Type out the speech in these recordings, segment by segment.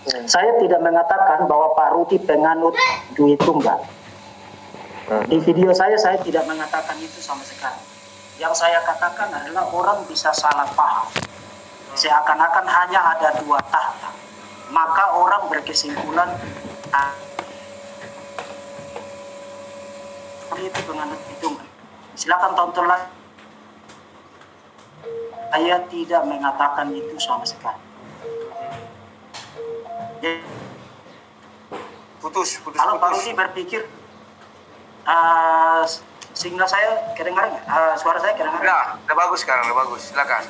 Saya tidak mengatakan bahwa Pak Rudi penganut duit tunggal. Di video saya tidak mengatakan itu sama sekali. Yang saya katakan adalah orang bisa salah paham. Seakan-akan hanya ada dua tahta. Maka orang berkesimpulan itu penganut hitungan. Silakan tonton lagi. Saya tidak mengatakan itu sama sekali. Putus. Kalau Pak Rudi berpikir sinyal saya kedengaran nggak? Suara saya kedengaran? Udah bagus sekarang, udah bagus. Silakan.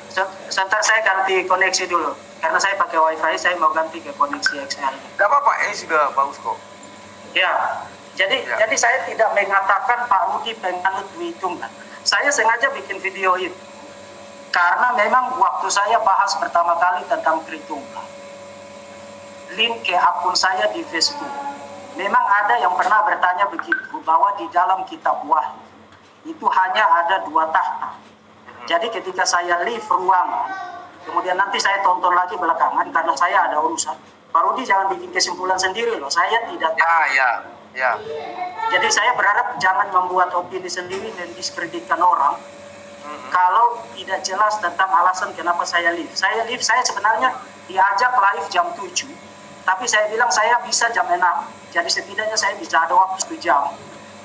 Sebentar saya ganti koneksi dulu. Karena saya pakai wifi, saya mau ganti ke koneksi XL. Gak apa-apa, ini sudah bagus kok. Ya, jadi saya tidak mengatakan Pak Rudi penganut duit tunggal. Saya sengaja bikin video itu. Karena memang waktu saya bahas pertama kali tentang Tritunggal, link ke akun saya di Facebook, memang ada yang pernah bertanya begitu, bahwa di dalam kitab Wahyu itu hanya ada dua tahta. Jadi ketika saya live ruangan, kemudian nanti saya tonton lagi belakangan karena saya ada urusan. Pak Rudi jangan bikin kesimpulan sendiri loh, saya tidak tahu. Ya. Jadi saya berharap jangan membuat opini sendiri dan diskreditkan orang. Kalau tidak jelas tentang alasan kenapa saya live. Saya sebenarnya diajak live jam 7. Tapi saya bilang saya bisa jam 6. Jadi setidaknya saya bisa ada waktu 1 jam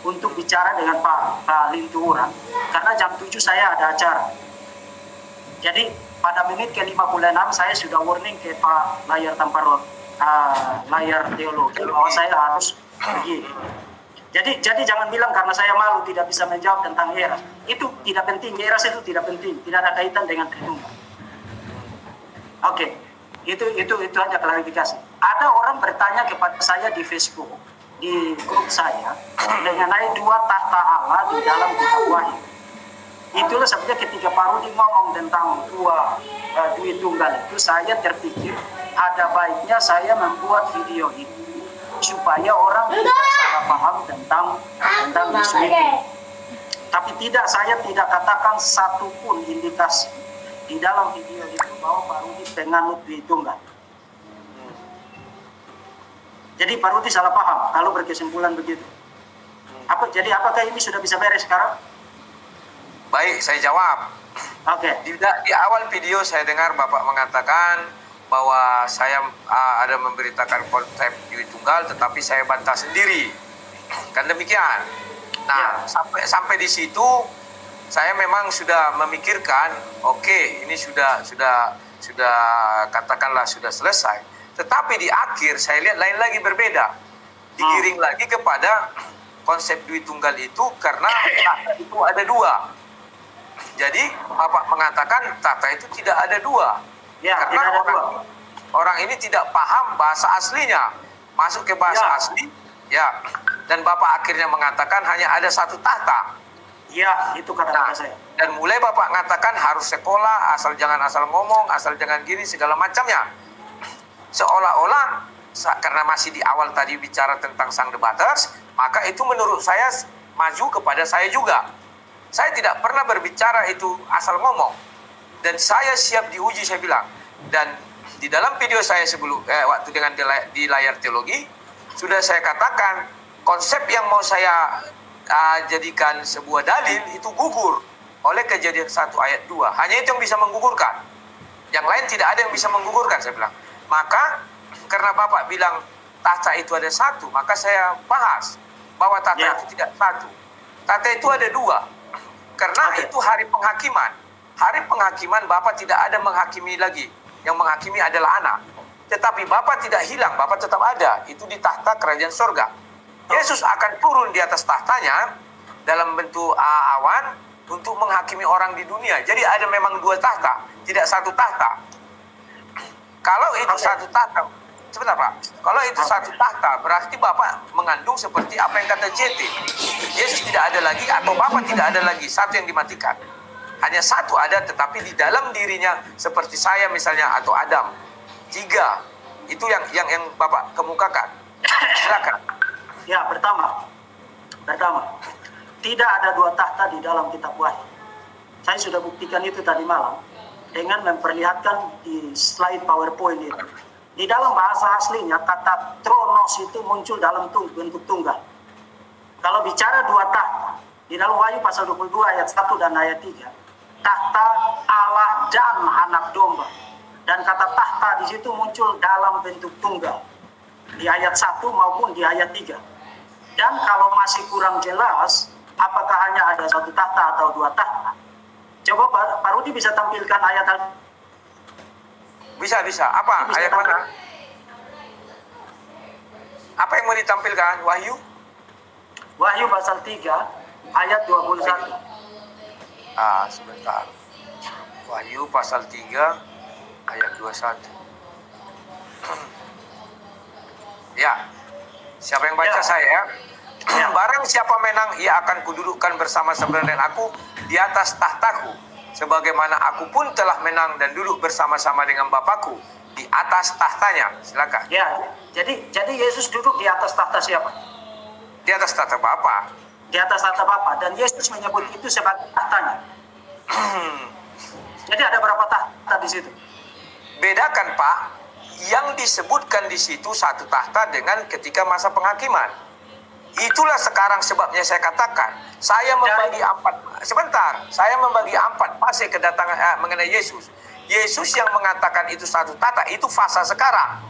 untuk bicara dengan Pak Linturan. Karena jam 7 saya ada acara. Jadi pada menit ke-56 saya sudah warning ke Pak Layar Tamparot, Layar Teologi, bahwa saya harus pergi. Jadi jangan bilang karena saya malu tidak bisa menjawab tentang eras. Itu tidak penting, eras itu tidak penting, tidak ada kaitan dengan Tritunggal. Oke, itu aja klarifikasi. Ada orang bertanya kepada saya di Facebook, di grup saya, mengenai dua tahta Allah di dalam kitab Wahyu. Itulah sebabnya ketika Pak Rudi ngomong tentang duit tunggal itu, saya terpikir ada baiknya saya membuat video itu supaya orang tidak salah paham tentang isu itu. Tapi saya tidak katakan satupun indikasi di dalam video itu bahwa Pak Rudi penganut duit tunggal. Jadi Pak Rudi salah paham kalau berkesimpulan begitu. Jadi apakah ini sudah bisa beres sekarang? Baik, saya jawab. Oke. Di awal video saya dengar Bapak mengatakan bahwa saya ada memberitakan konsep duit tunggal, tetapi saya bantah sendiri. Kan demikian. Nah, sampai di situ saya memang sudah memikirkan, oke, ini sudah katakanlah sudah selesai. Tetapi di akhir saya lihat lain lagi berbeda. Digiring lagi kepada konsep duit tunggal itu karena itu ada dua. Jadi Bapak mengatakan tata itu tidak ada dua. Ya, karena orang ini tidak paham bahasa aslinya, masuk ke bahasa asli, dan Bapak akhirnya mengatakan hanya ada satu tahta. Ya, itu kata-kata saya. Dan mulai Bapak mengatakan harus sekolah, jangan asal ngomong, asal jangan gini, segala macamnya. Seolah-olah, karena masih di awal tadi bicara tentang sang debaters, maka itu menurut saya maju kepada saya juga. Saya tidak pernah berbicara itu asal ngomong. Dan saya siap diuji, saya bilang. Dan di dalam video saya sebelum waktu dengan di layar teologi sudah saya katakan konsep yang mau saya jadikan sebuah dalil itu gugur oleh Kejadian 1 ayat 2. Hanya itu yang bisa menggugurkan. Yang lain tidak ada yang bisa menggugurkan, saya bilang. Maka karena Bapak bilang tahta itu ada satu, maka saya bahas bahwa tahta itu tidak satu. Tahta itu ada dua. Karena itu hari penghakiman. Hari penghakiman Bapak tidak ada menghakimi lagi. Yang menghakimi adalah anak. Tetapi Bapak tidak hilang, Bapak tetap ada. Itu di tahta kerajaan surga. Yesus akan turun di atas tahtanya dalam bentuk awan untuk menghakimi orang di dunia. Jadi ada memang dua tahta, tidak satu tahta. Kalau itu satu tahta, sebentar Pak. Kalau itu satu tahta, berarti Bapak mengandung seperti apa yang kata JT. Yesus tidak ada lagi atau Bapak tidak ada lagi, satu yang dimatikan. Hanya satu ada, tetapi di dalam dirinya seperti saya misalnya atau Adam. 3. Itu yang Bapak kemukakan. Silakan. Ya, pertama, tidak ada dua tahta di dalam kitab Wahyu. Saya sudah buktikan itu tadi malam dengan memperlihatkan di slide PowerPoint itu. Di dalam bahasa aslinya kata tronos itu muncul dalam bentuk tunggal. Kalau bicara dua tahta, di dalam Wahyu pasal 22 ayat 1 dan ayat 3, tahta Allah dan anak domba. Dan kata tahta di situ muncul dalam bentuk tunggal. Di ayat 1 maupun di ayat 3. Dan kalau masih kurang jelas, apakah hanya ada satu tahta atau dua tahta? Coba Pak Rudi bisa tampilkan ayat Bisa. Apa? Bisa Ayat mana? Apa yang mau ditampilkan? Wahyu? Wahyu pasal 3 ayat 21. Sebentar. Wahyu pasal 3 ayat 21. Ya. Siapa yang baca? Ya. Saya? Barang siapa menang, ia akan kududukkan bersama-sama dengan aku di atas tahtaku, sebagaimana aku pun telah menang dan duduk bersama-sama dengan Bapakku di atas tahtanya. Silakan. Ya, jadi Yesus duduk di atas tahta siapa? Di atas tahta Bapa. Di atas tahta Bapa, dan Yesus menyebut itu sebagai tahtanya. Jadi ada berapa tahta di situ? Bedakan Pak, yang disebutkan di situ satu tahta dengan ketika masa penghakiman. Itulah sekarang sebabnya saya katakan, saya membagi saya membagi empat fase kedatangan mengenai Yesus. Yesus yang mengatakan itu satu tahta, itu fase sekarang,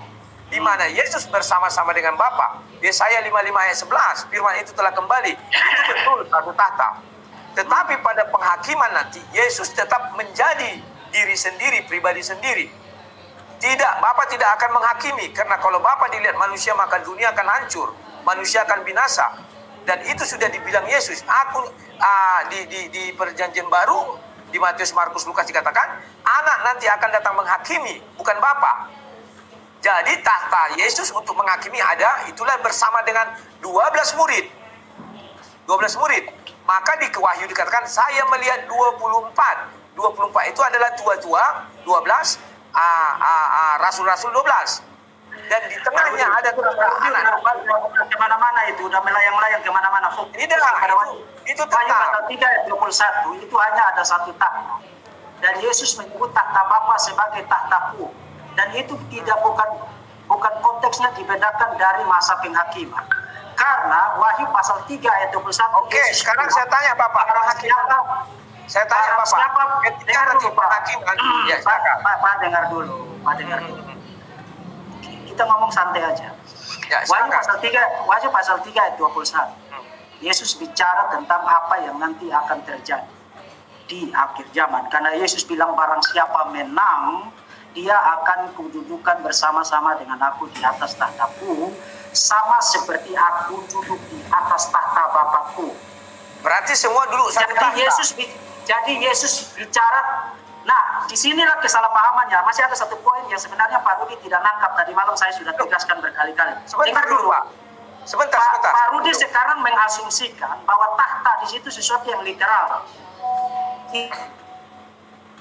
di mana Yesus bersama-sama dengan Bapa. Yesaya 55 ayat 11, firman itu telah kembali. Itu betul satu tahta. Tetapi pada penghakiman nanti, Yesus tetap menjadi diri sendiri, pribadi sendiri. Tidak, Bapa tidak akan menghakimi, karena kalau Bapa dilihat manusia maka dunia akan hancur, manusia akan binasa. Dan itu sudah dibilang Yesus. Aku di perjanjian baru di Matius, Markus, Lukas dikatakan anak nanti akan datang menghakimi, bukan Bapa. Jadi tahta Yesus untuk menghakimi ada, itulah bersama dengan 12 murid. 12 murid. Maka di Wahyu dikatakan saya melihat 24. 24 itu adalah tua-tua 12, rasul-rasul 12. Dan di tengahnya ada anak. Kemana-mana itu, udah melayang-layang kemana-mana. Tidak, itu Wahyu tetap. pasal 3 ayat 21, itu hanya ada satu tahta. Dan Yesus menyebut tahta Bapa sebagai tahtaku. Dan itu bukan konteksnya dibedakan dari masa penghakiman. Karena Wahyu pasal 3 ayat 21. Oke, sekarang saya tanya Bapak, saya tanya Bapak, ketika nanti penghakiman, ya silakan. Pak dengar dulu. Kita ngomong santai aja. Ya, Wahyu pasal 3 ayat 21. Yesus bicara tentang apa yang nanti akan terjadi di akhir zaman. Karena Yesus bilang barang siapa menang, dia akan kududukan bersama-sama dengan aku di atas tahtaku, sama seperti aku duduk di atas tahta Bapakku. Berarti semua duduk satu tahta. Jadi Yesus bicara. Nah, disinilah kesalahpahamannya. Masih ada satu poin yang sebenarnya Pak Rudi tidak nangkap. Tadi malam saya sudah tegaskan berkali-kali. Sebentar dulu Pak. Sebentar. Pak Rudi sekarang mengasumsikan bahwa tahta di situ sesuatu yang literal.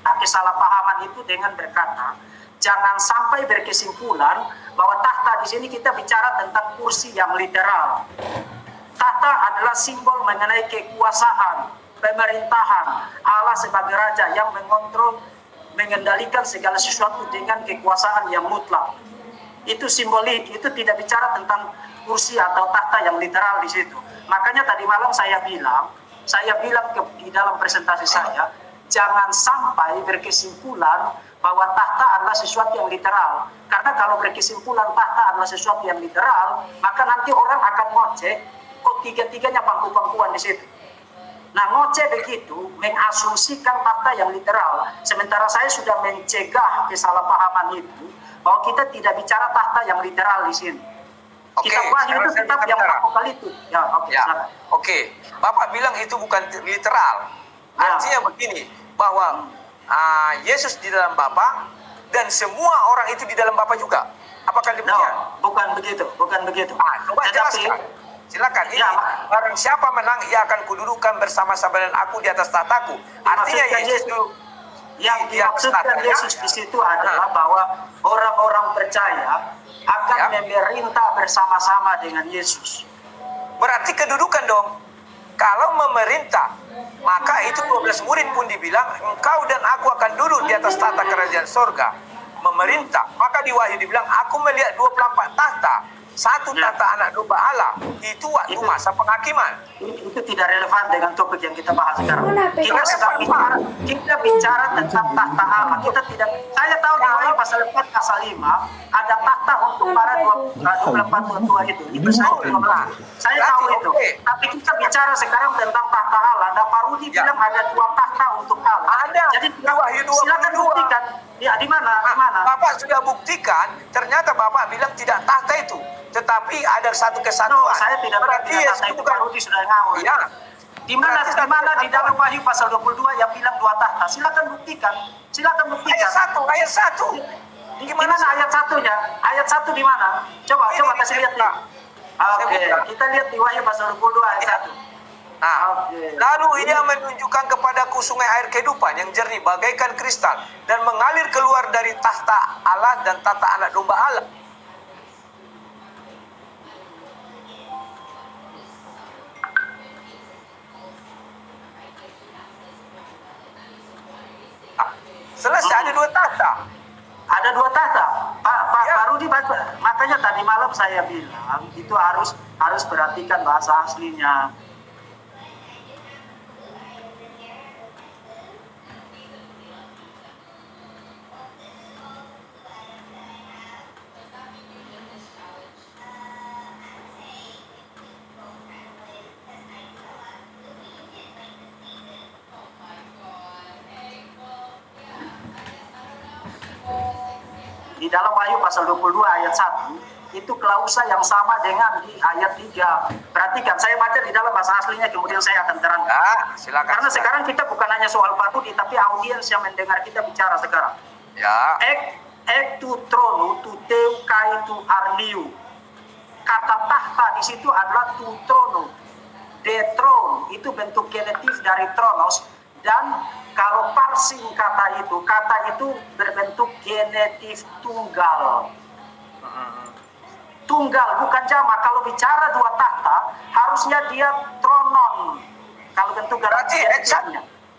Kesalahpahaman itu dengan berkata, jangan sampai berkesimpulan bahwa tahta di sini kita bicara tentang kursi yang literal. Tahta adalah simbol mengenai kekuasaan, pemerintahan Allah sebagai raja yang mengontrol, mengendalikan segala sesuatu dengan kekuasaan yang mutlak. Itu simbolik, itu tidak bicara tentang kursi atau tahta yang literal di situ. Makanya tadi malam saya bilang di dalam presentasi saya, jangan sampai berkesimpulan bahwa tahta adalah sesuatu yang literal. Karena kalau berkesimpulan tahta adalah sesuatu yang literal, maka nanti orang akan ngoceh, kok tiga-tiganya pangku-pangkuan di situ. Nah, ngoceh begitu, mengasumsikan tahta yang literal. Sementara saya sudah mencegah kesalahpahaman itu, bahwa kita tidak bicara tahta yang literal di sini. Kitab Wahyu itu kitab yang apokaliptik. Oke. Bapak bilang itu bukan literal. Artinya begini, bahwa Yesus di dalam Bapa dan semua orang itu di dalam Bapa juga. Apakah demikian? Bukan begitu. Coba jelaskan. Silakan. Ini barang siapa menang, ia akan kududukan bersama-sama dengan aku di atas tahtaku. Artinya Yesus itu yang dimaksudkan Yesus di situ adalah bahwa orang-orang percaya akan memerintah bersama-sama dengan Yesus. Berarti kedudukan dong. Kalau memerintah, maka itu 12 murid pun dibilang, engkau dan aku akan duduk di atas tahta kerajaan sorga. memerintah. Maka di Wahyu dibilang, aku melihat 24 tahta. Satu tahta anak domba Allah. Itu waktu masa penghakiman. Itu tidak relevan dengan topik yang kita bahas sekarang. Kita sedang bicara tentang tahta Allah. Kita tidak. Saya tahu di Wahyu pasal 4 pasal 5 ada tahta untuk para 24 tua itu. Itu saya tahu itu. Tapi kita bicara sekarang tentang tahta Allah. Ada Pak Rudi bilang ada 2 tahta untuk Allah. Ada. Jadi Di Wahyu 22. silakan buktikan. Ya, di mana? Di mana? Bapak sudah buktikan, ternyata Bapak bilang tidak tahta itu. Tetapi ada satu kesatuan. No, saya tidak berarti tahta itu Pak Rudi sudah ngawur. Iya. Di mana di dalam Wahyu pasal 22 yang bilang 2 tahta? Silakan buktikan. Silakan buktikan. Ayat 1. Di mana ayat 1-nya? Ayat 1 di mana? Coba kasih lihat nih. Oke, kita lihat di Wahyu pasal 22 ayat 1. Lalu ia menunjukkan kepadaku sungai air kehidupan yang jernih bagaikan kristal dan mengalir keluar dari tahta Allah dan tahta anak domba Allah. Selesai, ada 2 tahta. Ada 2 tahta. Pak Rudi baca. Makanya tadi malam saya bilang itu harus perhatikan bahasa aslinya. Di dalam Wahyu pasal 22 ayat 1 itu klausa yang sama dengan di ayat 3. Perhatikan, saya baca di dalam bahasa aslinya kemudian saya akan terangkan. Silakan. Karena sekarang kita bukan hanya soal Pak Rudi tapi audiens yang mendengar kita bicara sekarang. Ya. Ek tu trono tu teu kai tu arliu. Kata tahta di situ adalah tu trono. De throne itu bentuk genetif dari tronos, dan kalau parsing kata itu berbentuk genetif tunggal. Tunggal bukan jamak. Kalau bicara 2 tahta, harusnya dia tronon. Kalau bentuk Berarti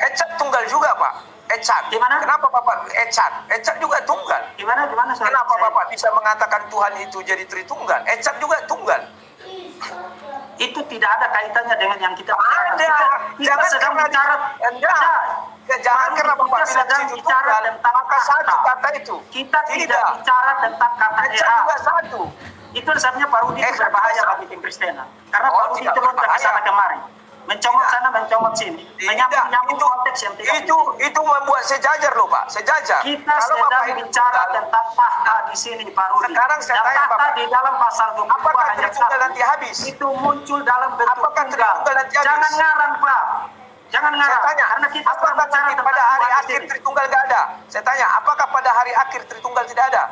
Ecat tunggal juga, Pak. Ecat. Gimana? Kenapa Bapak Ecat? Ecat juga tunggal. Gimana? Kenapa Bapak bisa mengatakan Tuhan itu jadi Tritunggal? Ecat juga tunggal. Itu tidak ada kaitannya dengan yang kita Ada. kita sedang bicara. Jangan karena Bapak kita sedang bilang bicara tunggal, tentang maka satu kata itu. Kita tidak bicara tentang kata Ecat juga satu. Itu sebenarnya Pak Rudi itu berbahaya bagi tim Kristenan. Karena Pak Rudi itu loncat ke sana kemari. Mencomot sana, mencomot sini. Menyambung konteks yang tidak. Itu membuat sejajar loh, Pak. Sejajar. Kita sedang bicara tentang tahta di sini, Pak Rudi. Sekarang saya tanya, tahta Bapak, di dalam pasal 22 apakah ayat Tritunggal 1 nanti habis? itu muncul dalam bentuk Apakah tunggal. Tritunggal nanti habis? Jangan ngarang, Pak. Jangan Saya ngarang. tanya, Karena kita sedang apakah bicara nanti tentang pada hari Tuhan di akhir sini. Tritunggal nggak ada? Saya tanya, apakah pada hari akhir Tritunggal tidak ada?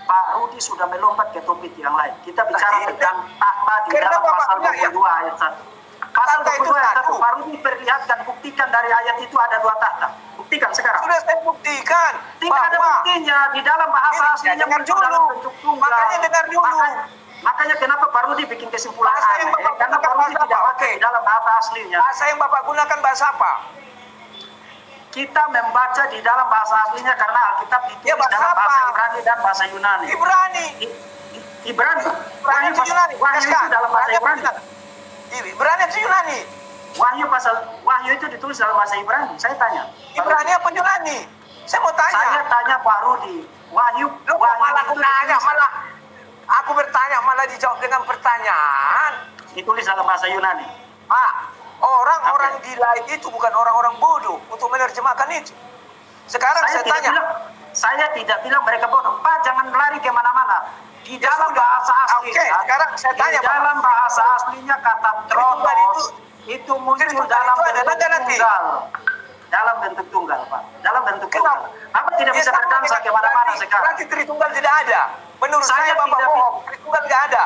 Pak Rudi sudah melompat ke topik yang lain. Kita bicara tentang tahta di Karena dalam Bapak pasal bilang, 22 ayat 1. Pasal Tahta itu 22 ayat 1. satu. Pak Rudi perlihatkan, buktikan dari ayat itu ada 2 tahta. Buktikan sekarang. Sudah saya buktikan. Tidak ada buktinya. Di dalam bahasa aslinya dengar muncul dulu. dalam bentuk tunggal. Makanya dengar dulu. Makanya kenapa Pak Rudi bikin kesimpulan Bahasa yang aneh? Bapak Karena Pak gunakan Rudi bahasa tidak apa? pakai di dalam bahasa aslinya. Bahasa yang Bapak gunakan bahasa apa? Kita membaca di dalam bahasa aslinya karena Alkitab ditulis bahasa dalam apa? bahasa Ibrani dan bahasa Yunani. Ibrani. Ibrani. Ibrani itu Yunani. Wahyu itu dalam bahasa Ibrani. Ibrani itu Yunani. Wahyu itu ditulis dalam bahasa Ibrani. Saya tanya. Ibrani apa Yunani? Saya mau tanya. Saya tanya Pak Rudi. Wahyu Malah aku itu tanya, ditulis- malah aku bertanya, malah dijawab dengan pertanyaan. ditulis dalam bahasa Yunani. Pak, orang-orang di lain itu bukan orang-orang bodoh untuk menerjemahkan itu. Sekarang saya tanya. Saya tidak bilang mereka bodoh. Pak, jangan lari kemana-mana. Di Ya dalam sudah. bahasa aslinya, Oke, sekarang saya tanya, di Pak. dalam bahasa aslinya kata tronos itu muncul Tritunggal dalam itu ada bentuk tanda nanti. tunggal. Dalam bentuk tunggal, Pak. Dalam bentuk Kenapa? tunggal. Bapak tidak Ya, bisa sama berdansa dengan- kemana-mana sekarang. Berarti Tritunggal tidak ada. Menurut Saya saya Bapak tidak- bohong. Tritunggal tidak ada.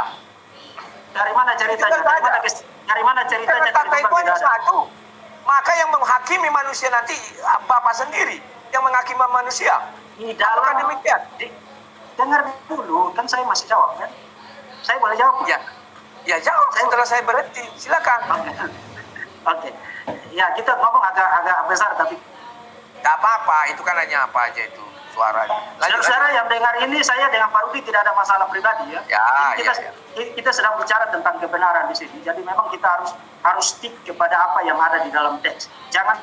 Dari mana ceritanya? Tritunggal tidak ada. Dari mana ceritanya? Karena kata itu Tritunggal hanya tidak ada? satu. Maka yang menghakimi manusia nanti Bapak sendiri yang menghakimi manusia. Di dalam Apakah demikian? dengar dulu, kan saya masih jawab kan? Saya boleh jawab? Ya, ya jawab setelah saya berhenti. Silakan. Oke. Ya, kita ngomong agak besar tapi Gak apa-apa, itu kan hanya apa aja itu. suaranya. Saudara-saudara yang dengar ini, saya dengan Pak Rudi tidak ada masalah pribadi ya. Ya, Kita sedang bicara tentang kebenaran di sini. Jadi memang kita harus stick kepada apa yang ada di dalam teks. Jangan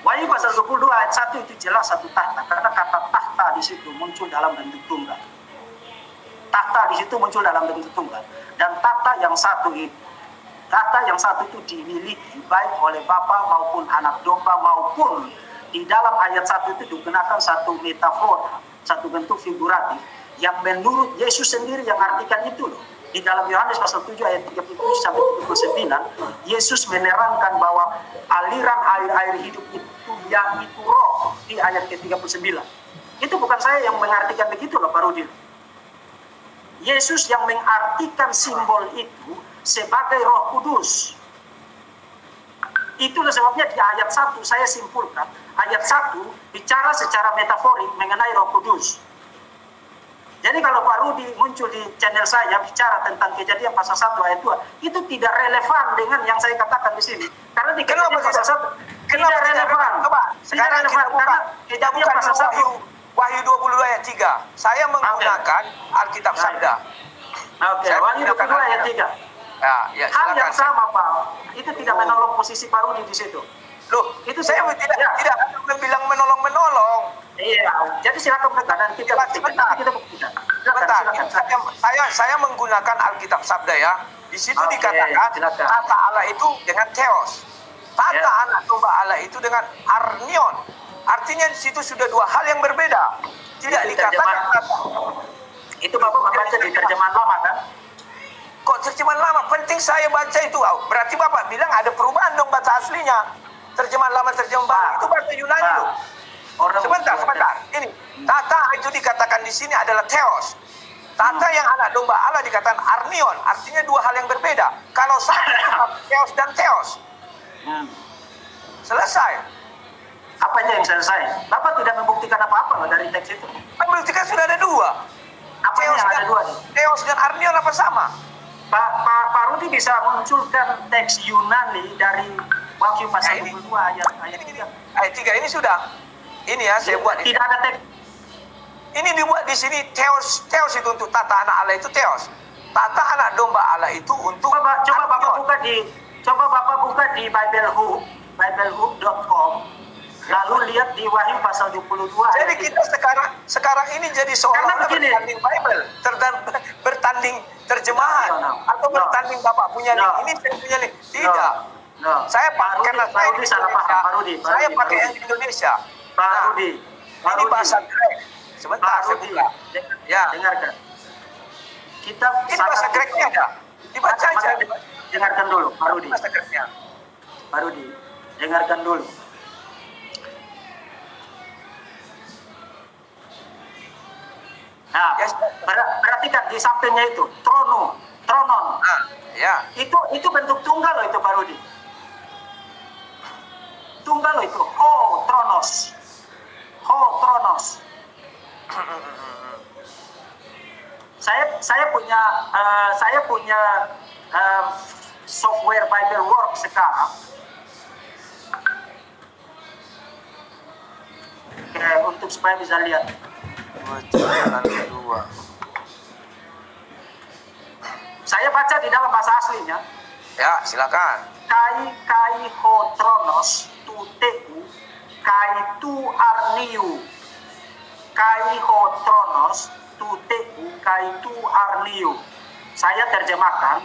Wahyu pasal 22 ayat 1 itu jelas satu tahta, karena kata tahta di situ muncul dalam bentuk tunggal. Tahta di situ muncul dalam bentuk tunggal. Dan tahta yang satu itu dimiliki baik oleh Bapa maupun anak domba, maupun di dalam ayat 1 itu digunakan satu metafora, satu bentuk figuratif yang menurut Yesus sendiri yang artikan itu loh. Di dalam Yohanes pasal 7 ayat 37 sampai 39, Yesus menerangkan bahwa aliran air hidup itu yang itu roh di ayat ke-39. Itu bukan saya yang mengartikan begitu loh Pak Rudi. Yesus yang mengartikan simbol itu sebagai Roh Kudus. Itulah sebabnya di ayat 1 saya simpulkan, ayat 1 bicara secara metaforik mengenai Roh Kudus. Jadi kalau Pak Rudi muncul di channel saya bicara tentang Kejadian pasal 1 ayat 2, itu tidak relevan dengan yang saya katakan di sini. Karena di Kejadian pasal 1 tidak relevan. Tidak relevan karena Kejadian pasal 1 Wahyu 22 ayat 3. Saya menggunakan Alkitab Sabda. Oke, Wahyu 22 ayat 3. Ya, hal yang sama Pak, itu tidak menolong posisi Pak Rudi di situ. Loh, itu saya tidak bilang menolong. Iya, jadi silakan berkata kita buktikan. Saya menggunakan Alkitab Sabda ya. Di situ dikatakan tata Allah itu dengan theos. Tata anak domba Allah itu dengan arnion. Artinya di situ sudah dua hal yang berbeda. Tidak dikatakan itu Bapak membaca di terjemahan lama kan? Kok terjemahan lama? Penting saya baca itu. Berarti Bapak bilang ada perubahan dong bahasa aslinya. Terjemahan lama, terjemahan baru itu bahasa Yunani loh. Sebentar. Ini tata itu dikatakan di sini adalah theos. Tata yang anak domba Allah dikatakan arnion. Artinya dua hal yang berbeda. Kalau satu theos dan theos. Selesai. Apanya yang selesai? Bapak tidak membuktikan apa-apa loh dari teks itu. Membuktikan sudah ada dua. Apa yang ada dua? Theos dan arnion apa sama? Pak Rudi bisa munculkan teks Yunani dari Wahyu pasal 22 ayat 3. Ayat 3 ini sudah. Ini ya saya buat. Tidak ada teks. Ini dibuat di sini theos itu untuk tata anak Allah itu theos. Tata anak domba Allah itu untuk coba Bapak buka di biblehub.com. Lalu lihat di Wahyu pasal 22 ayat 3. Jadi kita sekarang ini jadi seolah-olah bertanding Bible, bertanding terjemahan atau bertanding Bapak punya link ini, saya punya link. Tidak. Saya pakai karena saya di Indonesia. Saya pakai yang di Indonesia. Pak Rudi. Ini bahasa Grek. Sebentar saya buka. Ya. Dengarkan. Ini bahasa Greknya ada. Dibaca aja. Dengarkan dulu, Pak Rudi. Bahasa Greknya. Pak Rudi, dengarkan dulu. Nah, perhatikan di sampingnya itu tronon. Ya. Itu bentuk tunggal loh itu Pak Rudi. Tunggal loh itu. Tronos. Saya punya software Bible Work sekarang. Oke, untuk supaya bisa lihat. Saya baca di dalam bahasa aslinya. Ya, silakan. Kai ho tronos tu teu kai tu arniu. Kai ho tronos tu teu kai tu arniu. Saya terjemahkan,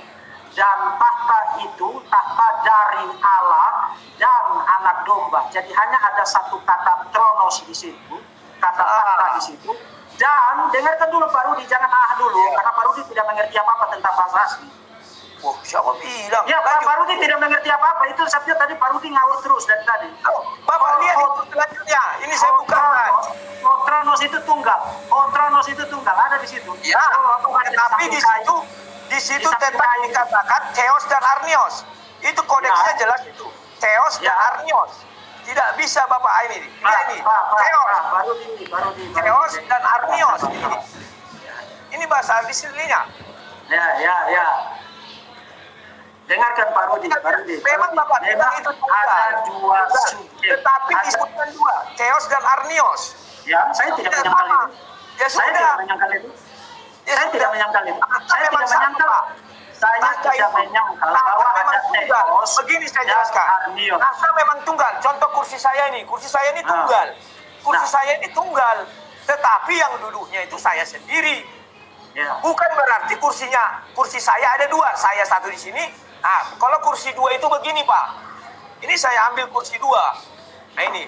dan tahta itu tahta dari Allah dan anak domba. Jadi hanya ada satu kata tronos di situ, kata tahta di situ. Dan dengarkan dulu Pak Rudi, jangan dulu, karena Pak Rudi tidak mengerti apa-apa tentang bahasa asli. Wah, siapa bilang? Ya, Pak Rudi tidak mengerti apa-apa. Itu sebabnya tadi Pak Rudi ngawur terus dari tadi. Bapak lihat itu selanjutnya. Ini saya bukakan. Tronos itu tunggal. Tronos itu tunggal. Ada di situ. Ya, tapi di situ tetap dikatakan theos dan arnios. Itu kodeksnya jelas itu. Theos dan arnios. Tidak bisa Bapak ini. Theos dan arnios. Ini bahasa aslinya. Ya. Dengarkan Pak Rudi. Memang Bapak bilang Memang itu tunggal. ada dua subjek. Tetapi disebutkan dua, Theos dan Arnios. Ya, saya tidak menyangkal itu. Ya Saya sudah. tidak menyangkal itu. Ya Saya sudah. tidak menyangkal itu. Tahta Saya memang tidak satu, menyangkal. Pak. Saya Tahta tidak itu- menyangkal tahta bahwa memang ada tunggal. Theos Begini saya dan jelaskan. Arnios. Tahta memang tunggal. Contoh kursi saya ini tunggal. Kursi Nah. saya ini tunggal. Tetapi yang duduknya itu saya sendiri. Ya. Bukan berarti kursi saya ada dua. Saya satu di sini. Nah, kalau kursi dua itu begini Pak. Ini saya ambil kursi dua. Nah ini.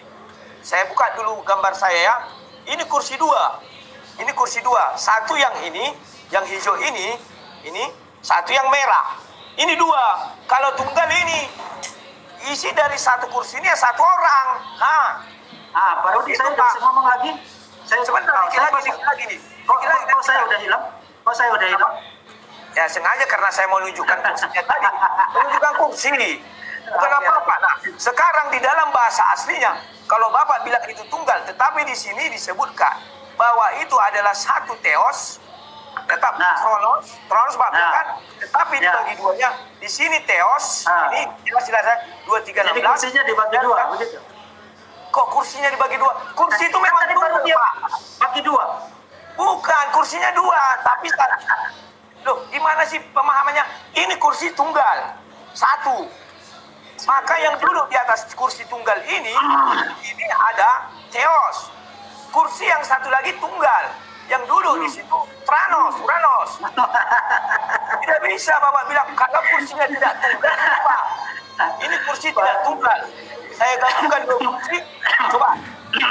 Saya buka dulu gambar saya ya. Ini kursi dua. Ini kursi dua. Satu yang ini, yang hijau ini. Satu yang merah. Ini dua. Kalau tunggal ini, isi dari satu kursi ini ya satu orang. Pak Rudi, Itu, saya Pak. tidak bisa ngomong lagi. Saya Sebentar, saya dikit lagi nih. Kok saya udah hilang? Kok saya udah hilang? Ya sengaja karena saya mau menunjukkan kursinya tadi. Menunjukkan kursi. Bukan Oke. apa-apa. Nah, sekarang di dalam bahasa aslinya, kalau Bapak bilang itu tunggal, tetapi di sini disebutkan bahwa itu adalah satu Theos, tetap Nah. Kronos Pak bilang Nah. kan, tetapi Ya. dibagi duanya, di sini Theos, Ah. ini jelas-jelas 2, 3, Jadi 16. kursinya dibagi dua, begitu. Kok kursinya dibagi dua? Kursi itu memang tadi tunggal, Pak Rudi Pak. bagi dua. Bukan, kursinya dua, tapi loh, gimana sih pemahamannya? Ini kursi tunggal, satu. Maka yang duduk di atas kursi tunggal ini ada Theos. Kursi yang satu lagi tunggal, yang duduk di situ Uranos. Tidak bisa Bapak bilang kalau kursinya tidak tunggal, Pak. Ini kursi tidak tunggal. Saya gabungkan dua kursi, coba,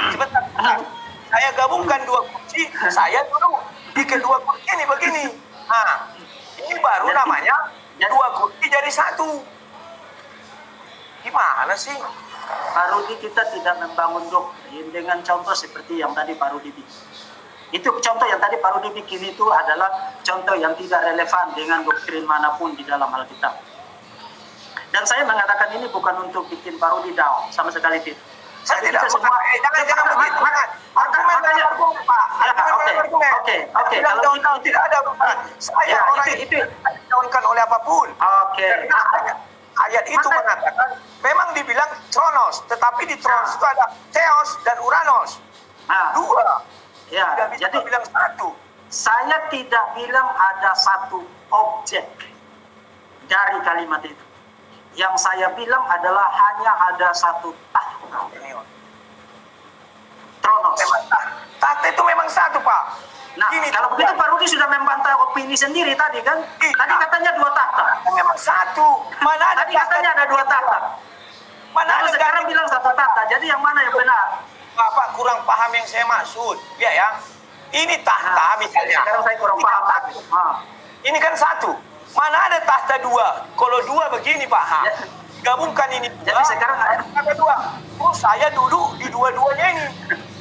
sebentar. Saya gabungkan dua kursi, saya duduk di kedua kursi ini begini. Nah, ini baru namanya dua kursi jadi satu. Gimana sih? Pak Rudi, kita tidak membangun doktrin dengan contoh seperti yang tadi Pak Rudi bikin. Itu contoh yang tadi Pak Rudi bikin itu adalah contoh yang tidak relevan dengan doktrin manapun di dalam Alkitab. Dan saya mengatakan ini bukan untuk bikin Pak Rudi down, sama sekali tidak. Saya Tapi tidak kita semua jangan begitu. makanya Pak. Ya, oke. Kalau Kalau tidak ada saya Ya, orang itu. itu didaunkan oleh apapun. Oke. Ayat itu mengatakan memang dibilang Kronos, tetapi di Kronos itu ada Theos dan Uranos. Nah, Dua. ya, Tidak bisa jadi bilang satu. saya tidak bilang ada satu objek dari kalimat itu. Yang saya bilang adalah hanya ada satu tahta. Kronos. Tahta itu memang satu, Pak. Nah, Gini, kalau begitu Pak Rudi sudah membantah opini sendiri tadi kan? Tadi katanya dua tahta. memang satu. Mana ada Tadi katanya ada dua tahta. Mana Lalu ada sekarang bilang satu tahta. Jadi yang mana yang benar? Bapak kurang paham yang saya maksud. Ya. Ini tahta misalnya. Sekarang saya kurang paham tadi. Ini kan satu. Mana ada tahta dua? Kalau dua begini, Pak. Ya. Gabungkan ini dua. Jadi sekarang tahta dua. Oh, saya duduk di dua-duanya ini.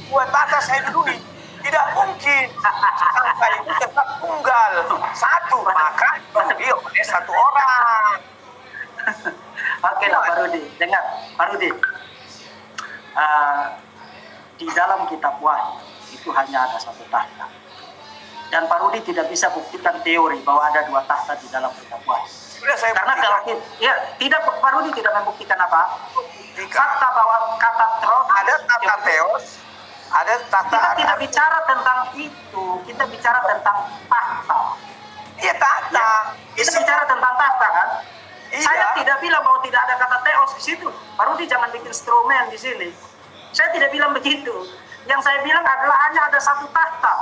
Dua tahta saya duduk di. Tidak mungkin. Tahta itu tetap tunggal. Satu. Maka dia oleh satu orang. Oke lah Pak Rudi, dengar Pak Rudi. Di dalam kitab Wahyu itu hanya ada satu tahta. Dan Pak Rudi tidak bisa buktikan teori bahwa ada dua tahta di dalam kitab Wahyu. Sudah saya Karena kalau tidak Pak Rudi tidak membuktikan apa? Fakta bahwa kata Theos ada tahta Theos, ada tahta kita tidak bicara tentang itu, kita bicara tentang tahta. Iya tahta. Kita bicara tentang tahta kan? Iya. Saya tidak bilang bahwa tidak ada kata Theos di situ. Pak Rudi jangan bikin strawman di sini. Saya tidak bilang begitu. Yang saya bilang adalah hanya ada satu tahta.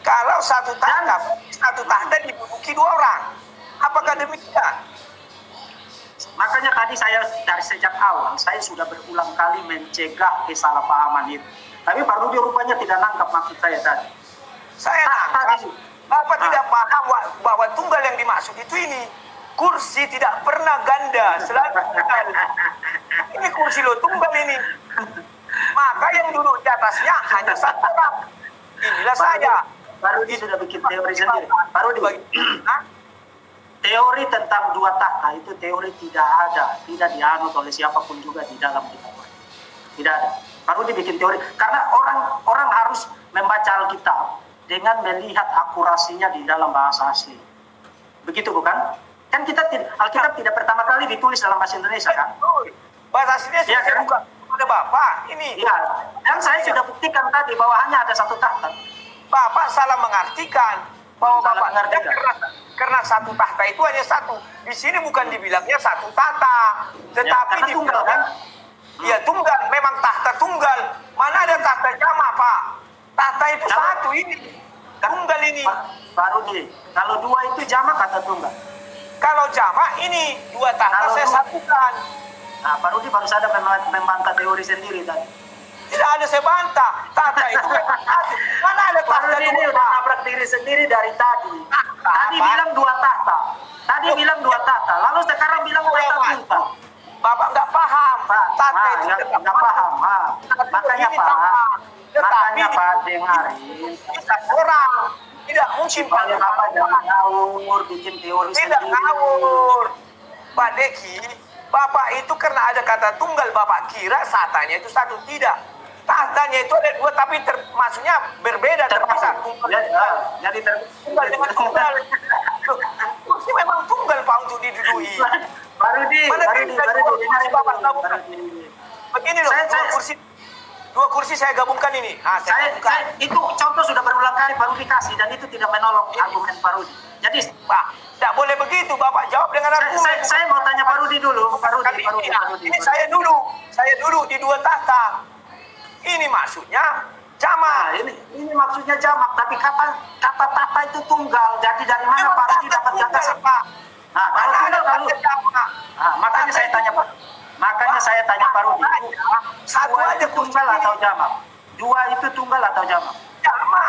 Kalau satu tahta diduduki dua orang. Apakah demikian? Makanya tadi saya dari sejak awal saya sudah berulang kali mencegah kesalahpahaman itu. Tapi Pak Rudi rupanya tidak nangkap maksud saya tadi. Saya nangkap. Bapak tidak paham bahwa tunggal yang dimaksud itu ini. Kursi tidak pernah ganda, selalu tunggal. Ini kursi lo tunggal ini. Maka yang duduk di atasnya hanya satu orang. Inilah saya. Pak Rudi sudah bikin teori sendiri. Pak Rudi, teori tentang dua tahta itu teori tidak ada, tidak dianut oleh siapapun juga di dalam kitab. Tidak ada. Pak Rudi bikin teori karena orang harus membaca Alkitab dengan melihat akurasinya di dalam bahasa asli. Begitu bukan? Kan Alkitab tidak pertama kali ditulis dalam bahasa Indonesia kan? Bahasa aslinya Iya, sudah kan? buka pada Bapak. Ini Iya. Dan saya sudah buktikan tadi bahwa hanya ada satu tahta. Bapak salah mengartikan bahwa Salah Bapak mengartikan. karena satu tahta itu hanya satu. Di sini bukan dibilangnya satu tahta, tetapi karena tunggal kan? Iya tunggal, memang tahta tunggal. Mana ada tahta jamak Pak? Tahta itu Kalau- satu ini, tunggal ini. Baru nih. Kalau dua itu jamak atau tunggal? Kalau jamak ini dua tahta Kalau saya dua- satukan. Nah, Pak Rudi baru saja membantah teori sendiri tadi. Tidak ada saya bantah. Tahta itu memang satu. Mana ada Pak tahta Rudi ini dua? udah nabrak diri sendiri dari tadi. Tadi Apa? bilang dua tahta. Tadi bilang dua tahta. Lalu sekarang bilang tahta tunggal. Bapak nggak paham. Tahta itu Nggak paham. Makanya Ini Pak, tahta. Tetapi makanya Pak dengarin. bisa orang tidak mungkin Pak. Supaya Bapak jangan ngawur, bikin teori Tidak sendiri. ngawur. Pak Deki, Bapak itu karena ada kata tunggal, Bapak kira satanya itu satu. Tidak. Tahtanya itu ada dua, tapi maksudnya berbeda, terpisah. Jadi Tunggal dengan tunggal. Kursi memang tunggal Pak untuk diduduki. Baru di Bapak gabungkan. Begini loh, dua kursi saya gabungkan ini. Nah, saya gabungkan. itu contoh sudah berulang kali Pak Rudi kasih dan itu tidak menolong argumen Pak Rudi. Jadi Pak, tidak boleh begitu. Bapak jawab dengan argumen. saya mau tanya Pak Rudi dulu. Pak Rudi. Ini saya duduk di dua tahta. Ini maksudnya jamak. Nah, ini maksudnya jamak, tapi kata tahta itu tunggal. Jadi dari mana Memang Pak Rudi tahta dapat tunggal, gagasan? Pak. Nah, kalau Mana ada tunggal tahta jamak? makanya saya tanya Pak. Makanya saya tanya Pak Rudi. Satu Dua aja itu tunggal kursi atau ini. jamak? Dua itu tunggal atau jamak? Jamak.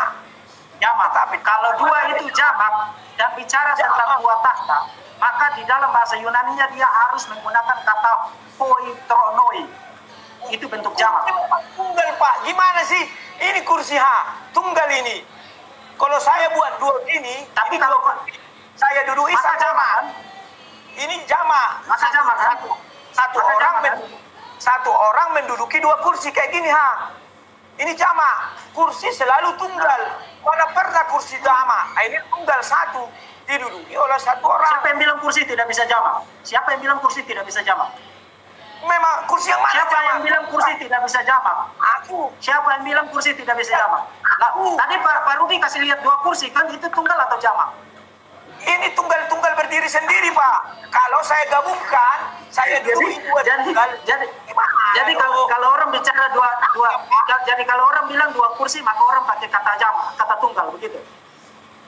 Jamak. Tapi Kalau dua itu jamak dan bicara tentang dua tahta, maka di dalam bahasa Yunani-nya dia harus menggunakan kata poitronoi. Itu bentuk jamak. Tunggal Pak, gimana sih? Ini kursi H, tunggal ini. Kalau saya buat dua ini, Tapi ini kalau dua kursi, saya duduki maka sama. jamak kan? Ini jamak. Maka jamak kan? Satu Maka orang jamak, kan? satu orang menduduki dua kursi kayak gini ha. Ini jamak. Kursi selalu tunggal. Mana pernah kursi jamak? Nah, ini tunggal satu diduduki oleh satu orang. Siapa yang bilang kursi tidak bisa jamak? Siapa yang bilang kursi tidak bisa jamak? Memang kursi yang mana Siapa jamak? yang bilang kursi tidak bisa jamak? Aku. Siapa yang bilang kursi tidak bisa jamak? Nah, tadi Pak Rudi kasih lihat dua kursi kan itu tunggal atau jamak? Ini tunggal-tunggal berdiri sendiri Pak. Kalau saya gabungkan, saya duduki dua tunggal. Jadi kalau orang bicara jadi kalau orang bilang dua kursi maka orang pakai kata jamak, kata tunggal begitu.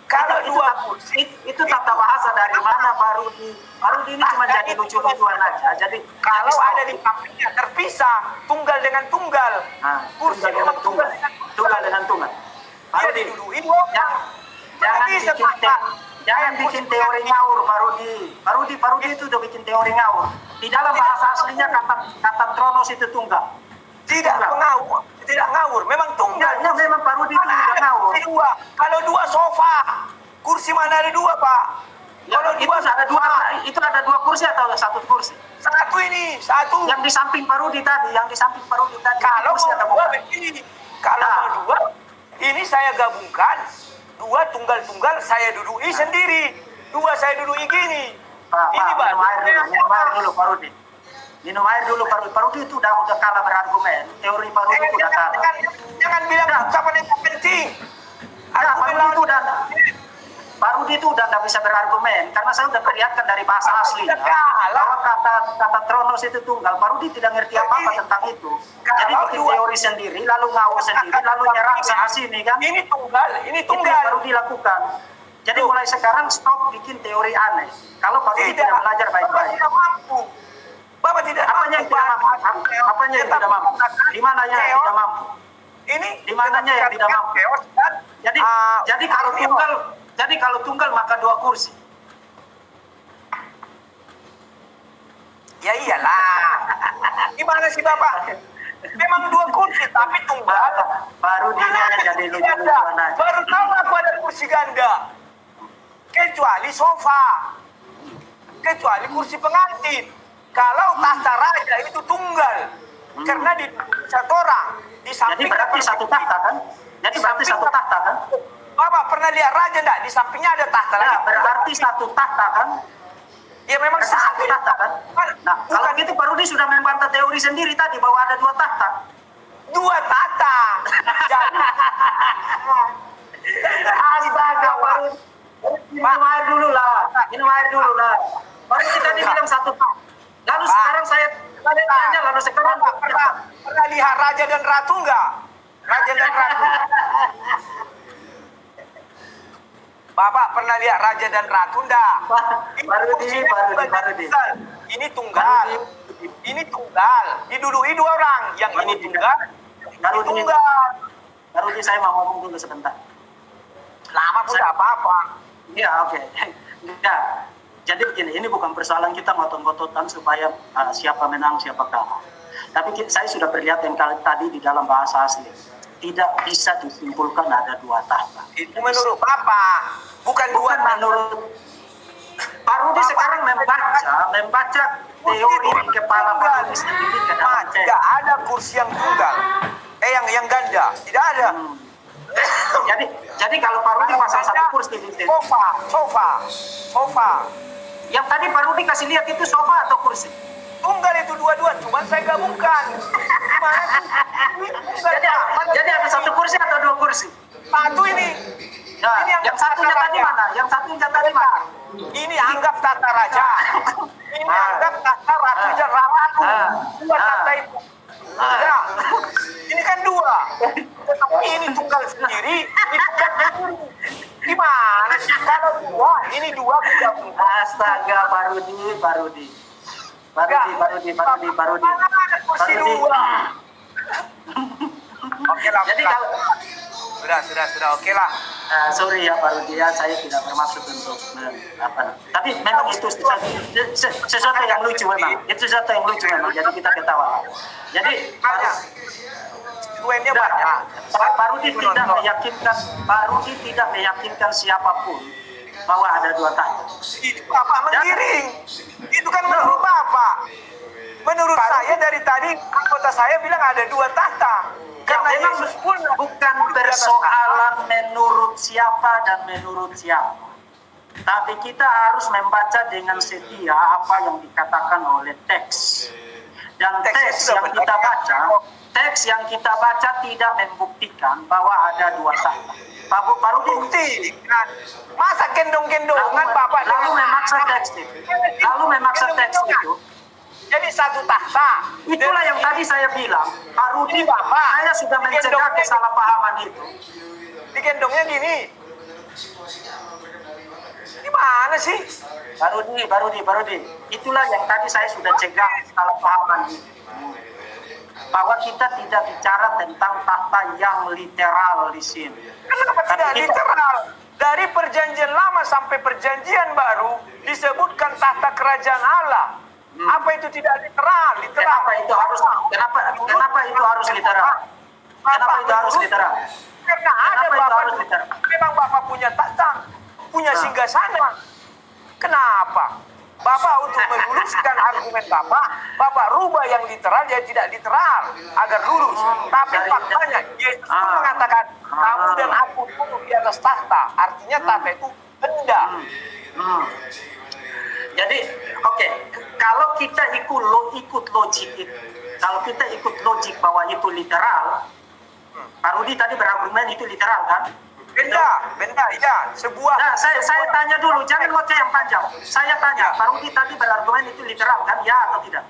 Kalau Itu dua kursi itu tata bahasa dari mana Pak Rudi? Pak Rudi ini cuma jadi lucu-lucuan aja. Jadi kalau jadi ada di sampingnya terpisah tunggal dengan tunggal. Nah, Kursi memang tunggal dengan tunggal dengan tunggal. Pak Dia Rudi, diduduki. jangan bikin teori ngawur Pak Rudi. Pak Rudi itu udah bikin teori ngawur. Di dalam bahasa aslinya kata tronos itu tunggal. Tidak ngawur, tidak ngawur, memang tunggal. Ya memang Pak Rudi itu udah ngawur. Dua. Kalau dua sofa, kursi mana ada dua Pak? Ya, Kalau itu dua ada dua kursi atau satu kursi? satu ini, satu. Yang di samping Pak Rudi tadi, Kalau kursi atau mau dua bukan? begini, kalau Nah. mau dua, ini saya gabungkan dua tunggal-tunggal saya duduki sendiri, dua saya duduki gini. Pak, Ini baru minum air dulu Pak Rudi. Minum air dulu Pak Rudi. Pak Rudi itu udah kalah berargumen. Teori Pak Rudi itu udah kalah. Jangan bilang ucapan yang penting. Ya, Pak Rudi itu udah nggak bisa berargumen karena saya udah perlihatkan dari bahasa aslinya bahwa kata tronos itu tunggal. Pak Rudi tidak ngerti apa-apa tentang itu. Jadi bikin teori sendiri, lalu ngawur sendiri, lalu nyerang sana sini kan. Ini tunggal, ini Itu yang tunggal. Pak Rudi lakukan. Jadi mulai sekarang stop bikin teori aneh. Kalau Pak Rudi tidak belajar Bapak baik-baik. tidak mampu. Bapak tidak Apanya yang tidak mampu? Apanya yang tidak mampu? Di mananya yang tidak mampu? Ini Di mananya yang tidak mampu? Jadi kalau tunggal maka dua kursi. Ya iyalah. Gimana sih Bapak? Memang dua kursi tapi tunggal. Baru dia yang jadi lucu-lucuan aja. Baru tahu aku ada kursi ganda. Kecuali sofa. Kecuali kursi pengantin. Kalau tahta raja itu tunggal. Karena di satu orang. Di Jadi samping berarti satu tahta kan? Jadi berarti satu tahta kan? Bapak pernah lihat raja enggak? Di sampingnya ada tahta Ya, lagi. berarti satu tahta kan? Ya memang Karena satu salah. tahta kan. Nah, kalau gitu Pak Rudi sudah membantah teori sendiri tadi bahwa ada 2 tahta. Dua tata. Jadi, Astaga Pak Rudi. Minum air dulu lah. Minum air dulu lah. Pak Rudi tadi bilang 1 tahta. Lalu Pak. sekarang saya tanya, lalu sekarang pernah lihat Raja dan Ratu enggak? Raja dan Ratu. Bapak pernah lihat Raja dan Ratu enggak? Baru di. Ini tunggal. Ini tunggal. Diduduki 2 orang. Yang ini tunggal. Ini tunggal. Baru di saya mau ngomong dulu sebentar. Lama pun enggak apa-apa. Iya, oke. Enggak. Jadi begini, ini bukan persoalan kita ngotot-ngototan supaya siapa menang, siapa kalah. Tapi saya sudah perlihatkan tadi di dalam bahasa asli. Tidak bisa disimpulkan ada 2 tahta. Itu menurut Bapak. Bukan 2 tahta. Menurut Pak Rudi sekarang membaca teori di kepala Pak Rudi sendiri ke dalam Tidak ada kursi yang tunggal. Yang ganda. Tidak ada. Jadi kalau Pak Rudi pasang 1 kursi di sini. Sofa. Yang tadi Pak Rudi kasih lihat itu sofa atau kursi? Tunggal itu 2-2, cuma saya gabungkan. Jadi ada 1 kursi atau 2 kursi? Satu ini. Nah, Ini yang satunya tadi mana? Yang satunya tadi mana? Ini anggap tata raja. Ini anggap tata ratu dan ratu. 2 tata itu. Ya. Ini kan 2. Tetapi ini tunggal sendiri. Ini tunggal sendiri. Gimana sih kalau 2? Ini 2 gabungan. Astaga, Pak Rudi. Mana ada kursi 2? Oke lah. Jadi kalau sudah oke lah. sorry ya Pak Rudi ya, saya tidak bermaksud untuk tapi memang itu sesuatu yang lucu memang. Itu sesuatu yang lucu memang. Jadi kita ketawa. Jadi Duennya banyak. Pak Rudi tidak meyakinkan siapapun bahwa ada 2 tahta. Itu Bapak menggiring. Itu kan menurut Bapak. Menurut saya dari tadi anggota saya bilang ada 2 tahta. Karena memang Yesus pun bukan persoalan menurut siapa dan menurut siapa. Tapi kita harus membaca dengan setia apa yang dikatakan oleh teks. Dan teks yang kita baca tidak membuktikan bahwa ada 2 tahta. Pak Rudi bukti. Masa gendong-gendongan Bapak lalu memaksa teks itu. Jadi 1 tahta. Itulah yang tadi saya bilang, Pak Rudi, saya sudah mencegah kesalahpahaman itu. Digendongnya gini. Gimana sih? Pak Rudi. Itulah yang tadi saya sudah cegah kesalahpahaman itu. Bahwa kita tidak bicara tentang tahta yang literal di sini. Kenapa tidak literal? Dari perjanjian lama sampai perjanjian baru disebutkan tahta kerajaan Allah. Apa itu tidak literal? Kenapa itu harus literal? Kenapa itu harus literal? Karena ada Bapak. Memang Bapak punya tahta, punya singgasana. Kenapa? Bapak untuk meluluskan argumen Bapak rubah yang literal jadi tidak literal agar lurus. Tapi faktanya Yesus pun mengatakan kamu dan aku duduk di atas tahta. Artinya tahta itu benda. Jadi, oke, kalau kita ikut logik itu, kalau kita ikut logik bahwa itu literal, Pak Rudi tadi berargumen itu literal kan? Benda, ya, sebuah. Nah, saya tanya dulu, jangan ngoceh yang panjang. Saya tanya, Pak Rudi tadi berargumen itu literal kan? Ya atau tidak?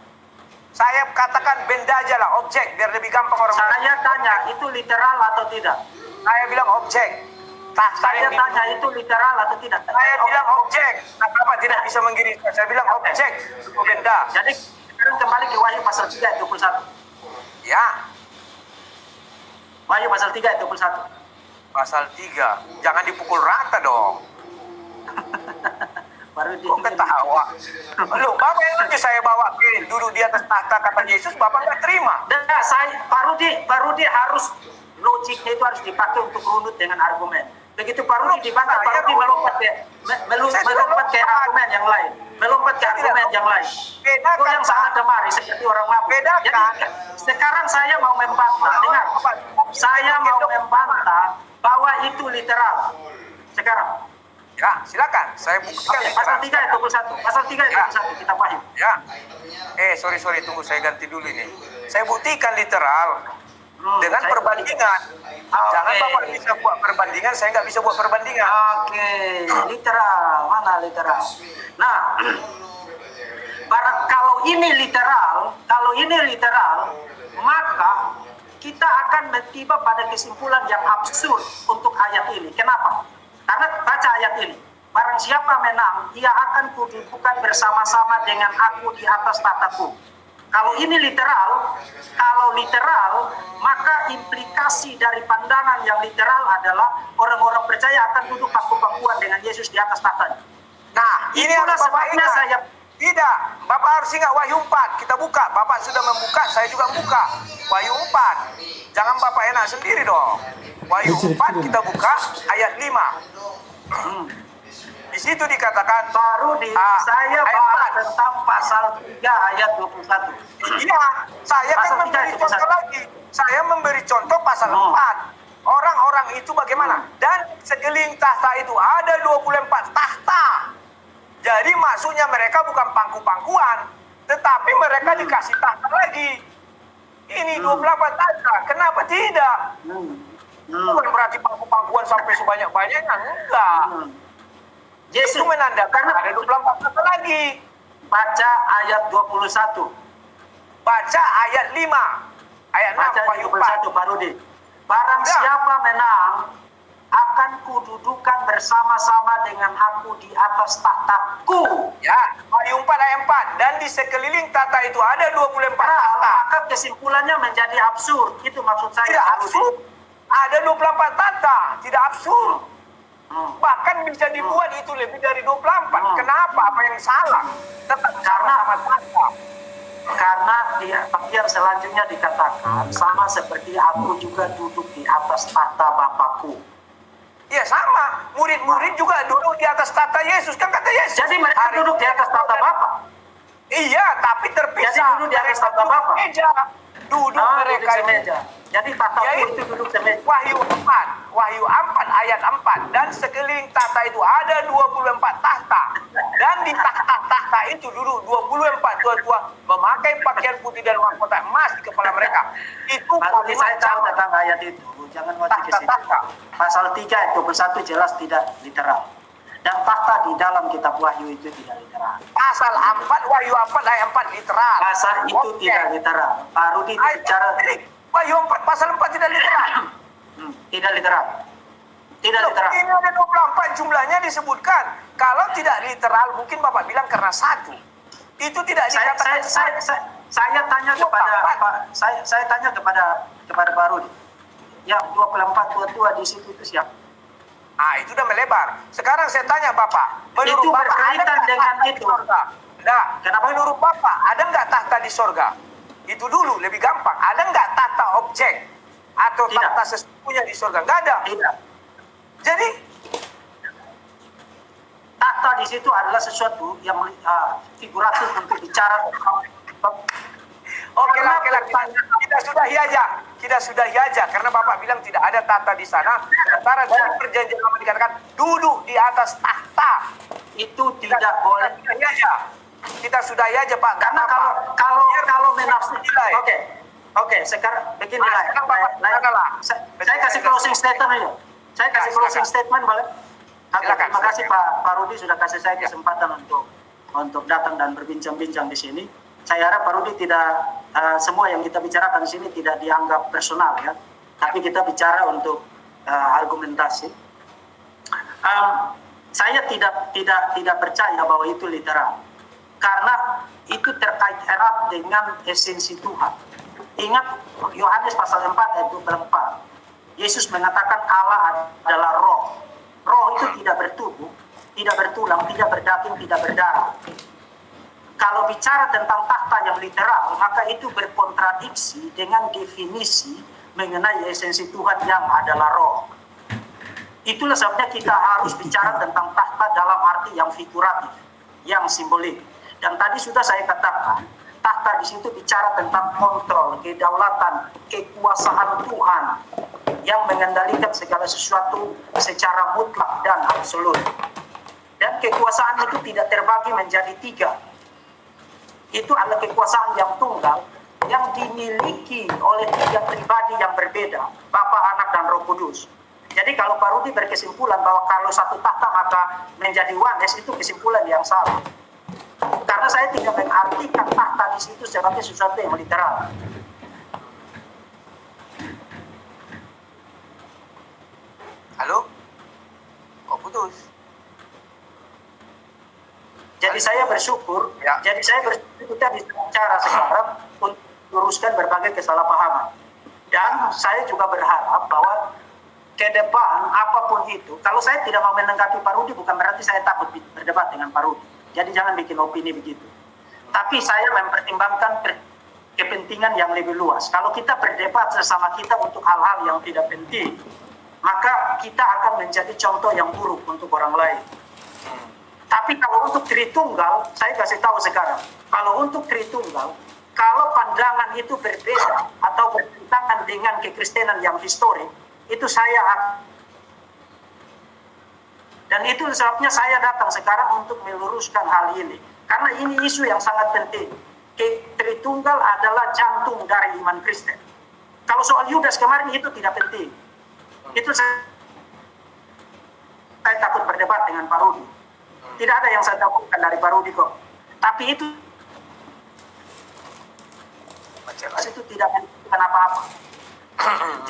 Saya katakan benda aja lah, objek, biar lebih gampang orang. Saya tanya, itu literal atau tidak? Saya bilang objek. Saya tanya itu literal atau tidak? Saya bilang objek. Kenapa tidak bisa menggiring? Saya bilang objek, benda. Jadi sekarang kembali ke Wahyu pasal 3 ayat 21. Ya. Wahyu pasal 3 ayat 21. Pasal 3. Jangan dipukul rata dong. Baru Kok ketawa? Loh, Bapak yang nanti saya bawa duduk di atas tahta kata Yesus, Bapak nggak terima. Dan Pak Rudi harus logiknya itu harus dipakai untuk runut dengan argumen. Begitu Pak Rudi dibantah, Pak Rudi melompat ke argumen yang lain. Itu yang sangat demari seperti orang mabuk. Jadi sekarang saya mau membantah. Dengar, saya mau membantah bahwa itu literal. Sekarang Ya, silakan. Saya buktikan Oke, pasal 3 ayat 21. Pasal 3 ayat Ya. 21 kita paham. Ya. Sorry, tunggu saya ganti dulu ini. Saya buktikan literal dengan saya- perbandingan. Jangan Oke. Bapak bisa buat perbandingan, saya nggak bisa buat perbandingan. Oke, literal. Mana literal? Nah, kalau ini literal, maka kita akan tiba pada kesimpulan yang absurd untuk ayat ini. Kenapa? Karena baca ayat ini. Barang siapa menang, ia akan kududukan bersama-sama dengan aku di atas tataku. Kalau ini literal, maka implikasi dari pandangan yang literal adalah orang-orang percaya akan duduk pangku-pangkuan dengan Yesus di atas tahta. Nah, ini Itulah harus Bapak sebabnya ingat. saya Tidak, Bapak harus ingat Wahyu 4. Kita buka, Bapak sudah membuka, saya juga buka. Wahyu 4. Jangan Bapak enak sendiri dong. Wahyu 4 kita buka ayat 5. Di situ dikatakan baru saya ayat bahas 4. tentang pasal 3 ayat 21. Iya, saya kan Pasal 3 memberi ayat contoh 21. lagi. Saya memberi contoh pasal 4. Orang-orang itu bagaimana? Dan sekeliling tahta itu ada 24 tahta. Jadi maksudnya mereka bukan pangku-pangkuan, tetapi mereka dikasih tahta lagi. Ini 24 tahta. Kenapa tidak? Bukan berarti pangku-pangkuan sampai sebanyak-banyaknya. Enggak. Yesus Itu menandakan ada 24 tahta lagi. baca ayat 21. Baca ayat 5. Ayat 6 Baca ayat Wahyu 21 baru di. Barang Ya. siapa menang, akan kududukan bersama-sama dengan aku di atas tahtaku. Ya, Wahyu 4 ayat 4. Dan di sekeliling tahta itu ada 24 tahta. Maka kesimpulannya menjadi absurd. Itu maksud saya. Tidak absurd. Ada 24 tahta. Tidak absurd. Bahkan bisa dibuat itu lebih dari 24. Kenapa? Apa yang salah? Tetap sama-sama tahta. Karena di bagian selanjutnya dikatakan sama seperti aku juga duduk di atas tahta Bapakku. Ya sama. Murid-murid juga duduk di atas tahta Yesus. Kan kata Yesus. Jadi mereka duduk di atas tahta Bapa. Iya, tapi terpisah. Jadi duduk di atas tahta Bapa. Meja. Duduk mereka duduk semeja. Jadi tahtaku Ya, itu duduk semeja. Wahyu 4 ayat 4. Dan sekeliling tahta itu ada 24 tahta. Dan di tahta-tahta itu duduk 24 tua-tua memakai pakaian putih dan mahkota emas di kepala mereka. Itu Baru saya tahu tentang ayat itu. Jangan mau ke sini. tahta. Pasal 3 ayat 21 jelas tidak literal. Dan tahta di dalam kitab Wahyu itu tidak literal. Pasal 4 Wahyu 4 ayat 4 literal. Pasal itu Oke. tidak literal. Baru bicara Wahyu 4 pasal 4 tidak literal. tidak literal. Tidak Loh, literal. ini ada 24 jumlahnya disebutkan. Kalau tidak literal mungkin Bapak bilang karena satu. Itu tidak dikatakan. Saya tanya kepada saya tanya kepada Barudi. Yang 24 tua-tua di situ itu siapa? Itu udah melebar. Sekarang saya tanya Bapak, menurut Itu Bapak berkaitan ada nggak dengan tahta di itu. sorga? Nah, Kenapa? menurut Bapak ada nggak tahta di sorga? Itu dulu lebih gampang. Ada nggak tahta objek atau Tidak. tahta sesungguhnya di sorga? Nggak ada. Tidak. Jadi Tahta di situ adalah sesuatu yang figuratif untuk bicara tentang Oke lah. Kita sudahi aja karena Bapak bilang tidak ada tahta di sana. Sementara dari perjanjian lama dikatakan duduk di atas tahta. itu tidak boleh. Kita sudahi aja Pak. Karena Kenapa? kalau menafsir. Nilai. Oke, sekarang begini lah. Sekarang Bapak katakanlah. Saya kasih closing statement aja. Saya kasih silakan. closing statement boleh? Oke, Silakan, terima kasih silakan. Pak Rudi sudah kasih saya kesempatan untuk datang dan berbincang-bincang di sini. Saya harap Pak Rudi tidak semua yang kita bicarakan di sini tidak dianggap personal ya, tapi kita bicara untuk argumentasi. Saya tidak percaya bahwa itu literal, karena itu terkait erat dengan esensi Tuhan. Ingat Yohanes pasal 4 ayat 24. Yesus mengatakan Allah adalah roh. Roh itu tidak bertubuh, tidak bertulang, tidak berdaging, tidak berdarah. Kalau bicara tentang tahta yang literal, maka itu berkontradiksi dengan definisi mengenai esensi Tuhan yang adalah roh. Itulah sebabnya kita harus bicara tentang tahta dalam arti yang figuratif, yang simbolik. Dan tadi sudah saya katakan, tahta di situ bicara tentang kontrol, kedaulatan, kekuasaan Tuhan yang mengendalikan segala sesuatu secara mutlak dan absolut. kekuasaan itu tidak terbagi menjadi tiga. Itu adalah kekuasaan yang tunggal yang dimiliki oleh tiga pribadi yang berbeda, Bapa, Anak, dan Roh Kudus. Jadi kalau Pak Rudi berkesimpulan bahwa kalau satu tahta maka menjadi Ones, itu kesimpulan yang salah. Karena saya tidak mengartikan tahta di situ sebagai sesuatu yang literal. Halo? Kok putus? Jadi saya bersyukur, Ya. kita bisa bicara sekarang untuk meluruskan berbagai kesalahpahaman. Dan saya juga berharap bahwa ke depan apapun itu, kalau saya tidak mau menanggapi Pak Rudi bukan berarti saya takut berdebat dengan Pak Rudi. Jadi jangan bikin opini begitu. Tapi saya mempertimbangkan kepentingan yang lebih luas. Kalau kita berdebat sesama kita untuk hal-hal yang tidak penting, maka kita akan menjadi contoh yang buruk untuk orang lain. Tapi kalau untuk Tritunggal, saya kasih tahu sekarang, kalau untuk Tritunggal, kalau pandangan itu berbeda atau bertentangan dengan kekristenan yang historik, itu saya dan itu sebabnya saya datang sekarang untuk meluruskan hal ini. Karena ini isu yang sangat penting. Tritunggal adalah jantung dari iman Kristen. Kalau soal Yudas kemarin itu tidak penting. Itu saya takut berdebat dengan Pak Rudi. Tidak ada yang saya takutkan dari Pak Rudi kok. Tapi itu tidak menentukan apa-apa.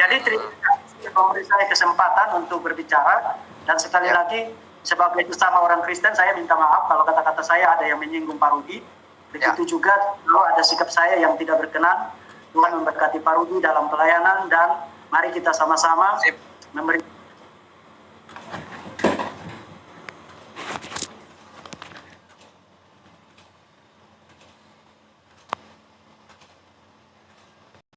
Jadi terima kasih memberi saya kesempatan untuk berbicara. Dan sekali lagi, sebagai sesama orang Kristen, saya minta maaf kalau kata-kata saya ada yang menyinggung Pak Rudi. Begitu juga kalau ada sikap saya yang tidak berkenan. Tuhan memberkati Pak Rudi dalam pelayanan dan mari kita sama-sama memberi